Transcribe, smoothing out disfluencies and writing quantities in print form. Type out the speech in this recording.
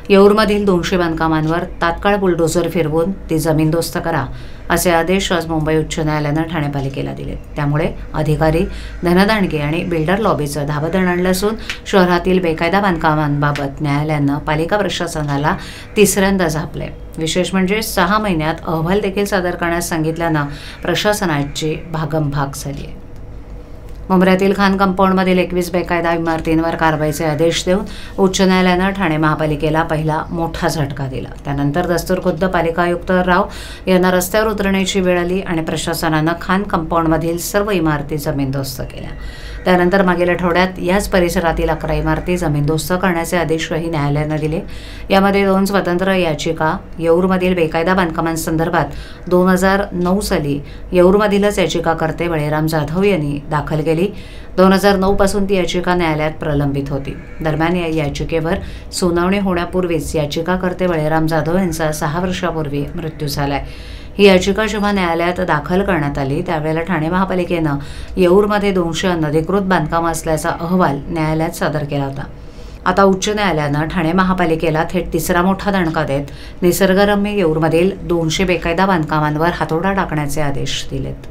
येऊरमधील 200 बांधकामांवर तात्काळ बुलडोझर फिरवून ती जमीनदोस्त करा असे आदेश आज मुंबई उच्च न्यायालयानं ठाणे पालिकेला दिले। त्यामुळे अधिकारी, धनदांडगे आणि बिल्डर लॉबीचं धाबदण आणलं असून शहरातील बेकायदा बांधकामांबाबत न्यायालयानं पालिका प्रशासनाला तिसऱ्यांदा झापले। विशेष म्हणजे 6 महिन्यात अहवाल देखील सादर करण्यास सांगितल्यानं प्रशासनाची भागमभाग झाली आहे। मुंब्र्यातील खान कंपाऊंडमधील 21 बेकायदा इमारतींवर कारवाईचे आदेश देऊन उच्च न्यायालयानं ठाणे महापालिकेला पहिला मोठा झटका दिला। त्यानंतर दस्तूरखुद्द पालिका आयुक्त राव यांना रस्त्यावर उतरण्याची वेळ आली आणि प्रशासनानं खान कंपाऊंडमधील सर्व इमारती जमीनदोस्त केल्या। त्यानंतर मागील आठवड्यात याच परिसरातील 11 इमारती जमीनदोस्त करण्याचे आदेशही न्यायालयानं दिले। यामध्ये 2 स्वतंत्र याचिका येऊरमधील बेकायदा बांधकामांसंदर्भात 2009 साली येऊरमधीलच याचिकाकर्ते बळीराम जाधव यांनी दाखल केली। 2009 पासून ती याचिका न्यायालयात प्रलंबित होती। दरम्यान या याचिकेवर सुनावणी होण्यापूर्वीच याचिकाकर्ते बळीराम जाधव यांचा 6 वर्षापूर्वी मृत्यू झालाय। ही याचिका जेव्हा न्यायालयात दाखल करण्यात आली त्यावेळेला ठाणे महापालिकेनं येऊरमध्ये 200 अनधिकृत बांधकामं असल्याचा अहवाल न्यायालयात सादर केला होता। आता उच्च न्यायालयानं ठाणे महापालिकेला थेट तिसरा मोठा दणका देत निसर्गरम्य येऊरमधील 200 बेकायदा बांधकामांवर हातोडा टाकण्याचे आदेश दिलेत।